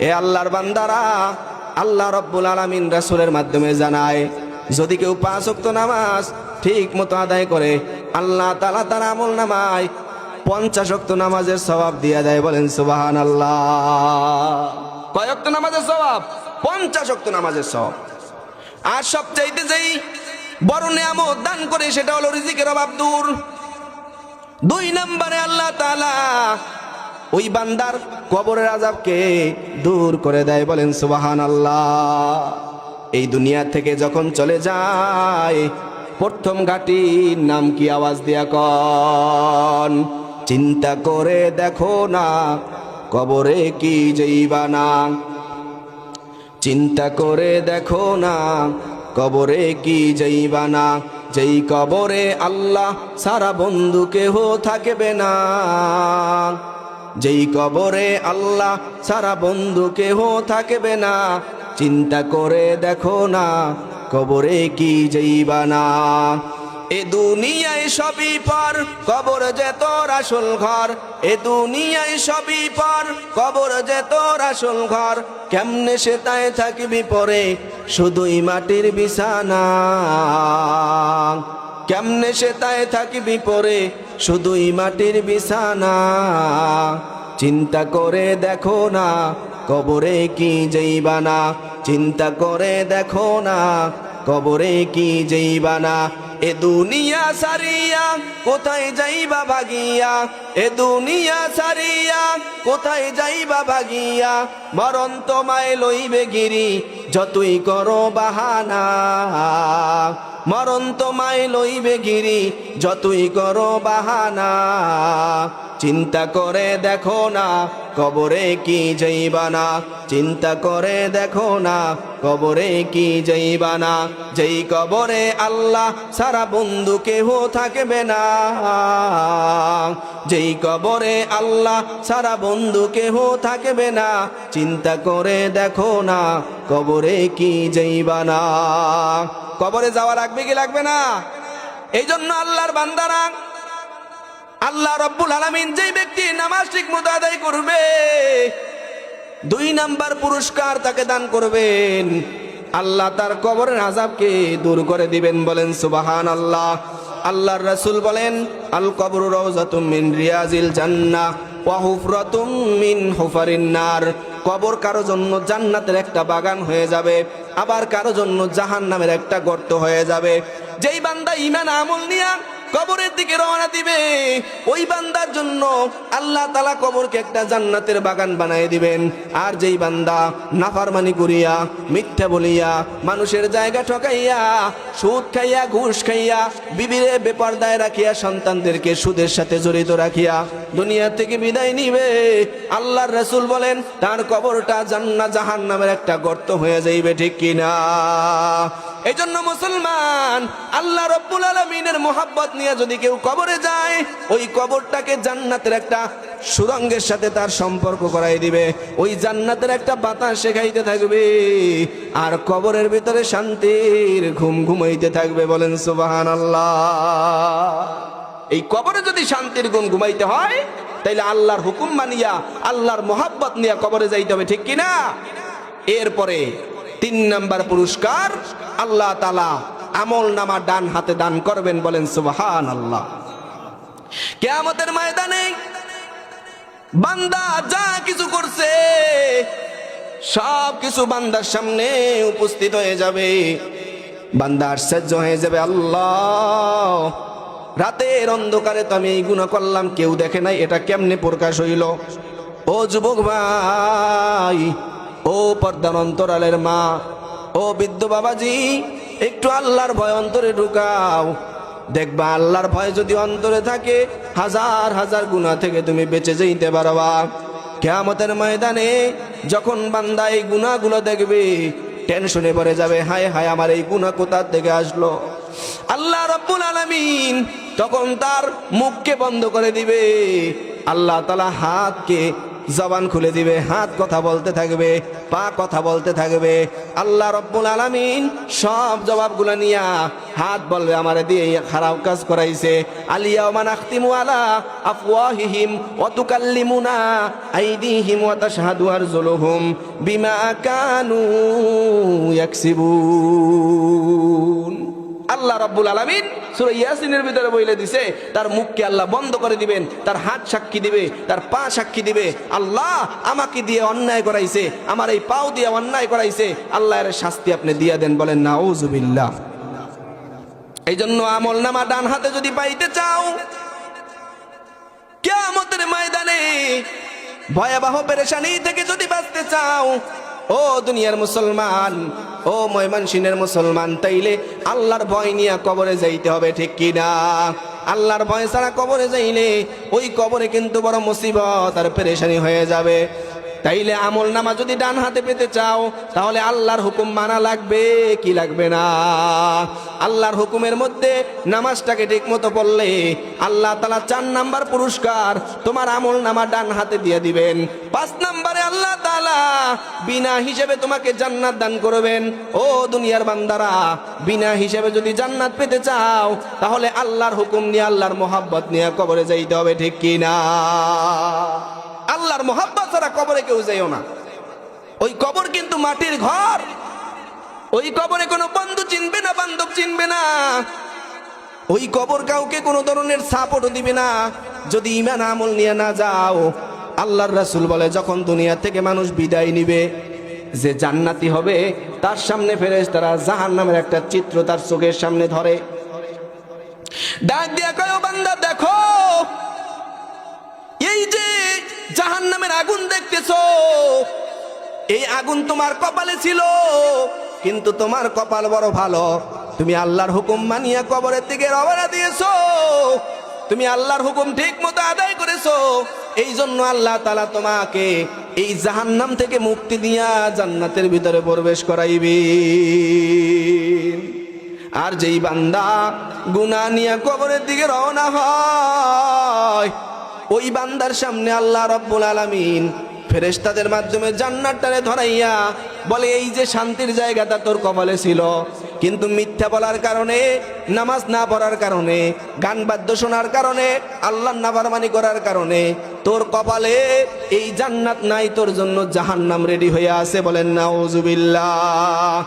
এ আল্লাহর বান্দারা, আল্লাহ রাব্বুল আলামিন রাসূলের মাধ্যমে জানায়, যদি কেউ 5 ওয়াক্ত নামাজ ঠিক মতো আদায় করে আল্লাহ তাআলা তার আমলনামায় 50 ওয়াক্ত নামাজের সওয়াব দিয়ে দেয়। বলেন সুবহানাল্লাহ। কয় ওয়াক্ত নামাজের সওয়াব? 50 ওয়াক্ত নামাজের সওয়াব। আর সবচাইতে যেই বড় নিয়ামত দান করে সেটা হলো রিজিকের অভাব দূর। 2 নম্বরে আল্লাহ তাআলা ওই বান্দার কবরের আযাবকে দূর করে দেয়। বলেন সুবহানাল্লাহ। এই দুনিয়া থেকে যখন চলে যায় প্রথম ঘাটির নাম কি? আওয়াজ দিয়া কন। চিন্তা করে দেখো না কবরে কি যাইবা না, চিন্তা করে দেখো না কবরে কি যাইবা না, যেই কবরে আল্লাহ সারা বন্ধু কেহ থাকবে না, যেই কবরে আল্লাহ সারা বন্ধু কেহ থাকবে না, চিন্তা করে দেখো না কবরে কি যাইবা না। এ দুনিয়ায় সবই পর, কবর যে তোর আসল ঘর। এ দুনিয়ায় সবই পর, কবর যে তোর আসল ঘর। কেমনে সে তাই থাকবি পরে শুধুই মাটির বিছানা, কেমনে সে তাই থাকবি পরে শুধুই মাটির বিছানা। চিন্তা করে দেখো না কবরে কি যাইবা না, চিন্তা করে দেখো না কবরে কি যাইবা না। এ দুনিয়া সারিয়া কোথায় যাইবা ভাগিয়া, এ দুনিয়া সারিয়া কোথায় যাইবা ভাগিয়া। মরণ তোমায় লইবে গিরি যতই করো বাহানা, মরণ তোমায় লইবে গিরি যতই করো বাহানা। চিন্তা করে দেখো না কবরে কি যাইবা না, চিন্তা করে দেখো না কবরে কি যাইবা না। যেই কবরে আল্লাহ সারা বন্ধু কেহ থাকবে না, যেই কবরে আল্লাহ সারা বন্ধু কেহ থাকবে না। চিন্তা করে দেখো না কবরে কি যাইবা না। কবরে যাওয়া লাগবে কি লাগবে না? এই জন্য আল্লাহর বান্দারা, আল্লাহ রাব্বুল আলামিন যেই ব্যক্তি নামাজ ঠিক মতো আদায় করবে 2 নাম্বার পুরস্কার তাকে দান করবেন, আল্লাহ তার কবরের আযাবকে দূর করে দিবেন। বলেন সুবহানাল্লাহ। আল্লাহর রাসূল বলেন, আল কবরু রাউযাতুম মিন রিয়াজিল জান্নাহ ওয়া হুফরাতুম মিন হুফারিন নার। কবর কারো জন্য জান্নাতের একটা বাগান হয়ে যাবে, আবার কারো জন্য জাহান্নামের একটা গর্ত হয়ে যাবে। যেই বান্দা ঈমান আমল নিয়া কবরের দিকে রওনা দিবে ওই বান্দার জন্য আল্লাহ তাআলা কবরকে একটা জান্নাতের বাগান বানায় দিবেন। আর যেই বান্দা নাফরমানি করিয়া, মিথ্যা বলিয়া, মানুষের জায়গা ঠকাইয়া, সুদ খাইয়া, ঘুষ খাইয়া, বিবিরে বেপরদায় রাখিয়া, সন্তানদেরকে সুদের সাথে জড়িত রাখিয়া দুনিয়া থেকে বিদায় নিবে, আল্লাহর রাসূল বলেন তার কবরটা জান্নাত জাহান্নামের একটা গর্ত হয়ে যাইবে। ঠিক কিনা? এই জন্য মুসলমান, আল্লাহ রাব্বুল আলামিনের মোহাব্বত নিয়ে যদি কেউ কবরে যায় ওই কবরটাকে জান্নাতের একটা সুরঙ্গের সাথে তার সম্পর্ক করাই দিবে, ওই জান্নাতের একটা বাতাস শেখাইতে থাকবে, আর কবরের ভিতরে শান্তির ঘুম ঘুমাইতে থাকবে। বলেন সুবহানাল্লাহ। এই কবরে যদি শান্তির ঘুম ঘুমাইতে হয় তাইলে আল্লাহর হুকুম মানিয়া, আল্লাহর মোহাব্বত নিয়ে কবরে যাইতে হবে। ঠিক কিনা? এরপরে 3 নাম্বার পুরস্কার আল্লাহ তাআলা আমল নামা ডান হাতে দান করবেন। বলেন সুবহানাল্লাহ। কিয়ামতের ময়দানে বান্দা যা কিছু করছে সব কিছু বান্দার সামনে উপস্থিত হয়ে যাবে। বান্দা আশ্চর্য হয়ে যাবে, আল্লাহ রাতের অন্ধকারে তো আমি এই গুনাহ করলাম, কেউ দেখে নাই, এটা কেমনে প্রকাশ হইল? ও যুবক ভাই, ও পর্দার অন্তরালের মা, ও বৃদ্ধ বাবাজি, একটু আল্লাহর ভয় অন্তরে ঢুকাও। দেখবা আল্লাহর ভয় যদি অন্তরে থাকে হাজার হাজার গুনাহ থেকে তুমি বেঁচে যেতে পারবা। কিয়ামতের ময়দানে যখন বান্দা এই গুনাহগুলো দেখবে টেনশনে পড়ে যাবে, হায় হায় আমার এই গুনাহ কোথা থেকে আসলো। আল্লাহ রাব্বুল আলামিন তখন তার মুখকে বন্ধ করে দিবে, আল্লাহ তাআলা হাতকে জবান খুলে দিবে, হাত কথা বলতে থাকবে, পা কথা বলতে থাকবে। আল্লাহ রব্বুল আলামিন সব জবাবগুলো নিয়া হাত বলবে আমারে দিয়ে খারাপ কাজ করাইছে। আলিয়াউমা নাখতিমু আলা আফওয়াহিহিম ওয়া তুকাল্লিমুনা আইদিহিম ওয়া তাশহাদু আরজুলুহুম বিমা কানু ইয়াকসিবুন। আল্লাহ রাব্বুল আলামিন সূরা ইয়াসিনের ভিতরে বলে দিছে তার মুখকে আল্লাহ বন্ধ করে দিবেন, তার হাত সাক্ষী দিবে, তার পা সাক্ষী দিবে। আল্লাহ আমাকে দিয়ে অন্যায় করাইছে, আমার এই পাও দিয়ে অন্যায় করাইছে, আল্লাহ এর শাস্তি আপনি দিয়া দেন। বলেন নাউজুবিল্লাহ। এই জন্য আমলনামা ডান হাতে যদি পাইতে চাও, কিয়ামতের ময়দানে ভয়াবহ পেরেশানি থেকে যদি বাঁচতে চাও, ও দুনিয়ার মুসলমান, ও ময়মনসিংহের মুসলমান, তাইলে আল্লাহর ভয় নিয়ে কবরে যাইতে হবে, ঠিক কি না? আল্লাহর ভয় ছাড়া কবরে যাইলে ওই কবরে কিন্তু বড় মুসিবত আর পেরেশানি হয়ে যাবে। তাইলে আমল নামা যদি ডান হাতে পেতে চাও, তাহলে আল্লাহর হুকুম মানা লাগবে কি লাগবে না? আল্লাহর হুকুমের মধ্যে নামাজটাকে ঠিক মতো পড়লে আল্লাহ তাআলা 4 নাম্বার পুরস্কার তোমার আমল নামা ডান হাতে দিয়ে দিবেন। 5 নাম্বারে আল্লাহ তাআলা বিনা হিসেবে তোমাকে জান্নাত দান করবেন। ও দুনিয়ার বান্দারা, বিনা হিসেবে যদি জান্নাত পেতে চাও, তাহলে আল্লাহর হুকুম নিয়ে, আল্লাহর মোহাব্বত নিয়ে কবরে যাইতে হবে, ঠিক কি না? আল্লাহর মোহাব্বত ছাড়া কবরে কেউ যাইও না। ওই কবর কিন্তু মাটির ঘর। ওই কবরে কোনো বন্ধু চিনবে না, বান্ধব চিনবে না। ওই কবর কাউকে কোনো ধরনের সাপোর্টও দিবে না যদি ঈমান আমল নিয়ে না যাও। আল্লাহর রাসূল বলে, যখন দুনিয়া থেকে মানুষ বিদায় নিবে, যে জান্নাতি হবে তার সামনে ফেরেশতারা জাহান্নামের একটা চিত্র তার চোখের সামনে ধরে, ডাক দিয়া কয়, ও বান্দা দেখো, এই যে জাহান্নামের আগুন দেখতেছো, এই আগুন তোমার কপালে ছিল, কিন্তু তোমার কপাল বড় ভালো, তুমি আল্লাহর হুকুম মানিয়া কবরের দিকে রওনা দিয়েছো, তুমি আল্লাহর হুকুম ঠিক মতো আদায় করেছো। এই জন্য আল্লাহ তাআলা তোমাকে এই জাহান্নাম থেকে মুক্তি দিয়া জান্নাতের ভিতরে প্রবেশ করাইবে। আর যেই বান্দা গুনাহ নিয়ে কবরের দিকে রওনা হয়, ওই বান্দার সামনে আল্লাহ রাব্বুল আলামিন ফেরেশতাদের মাধ্যমে জান্নাতটারে ধরাইয়া বলে, এই যে শান্তির জায়গাটা তোর কপালে ছিল, কিন্তু মিথ্যা বলার কারণে, নামাজ না পড়ার কারণে, গান বাদ্য শোনার কারণে, আল্লাহর নাফরমানি করার কারণে তোর কপালে এই জান্নাত নাই, তোর জন্য জাহান্নাম রেডি হয়ে আছে। বলেন নাউজুবিল্লাহ।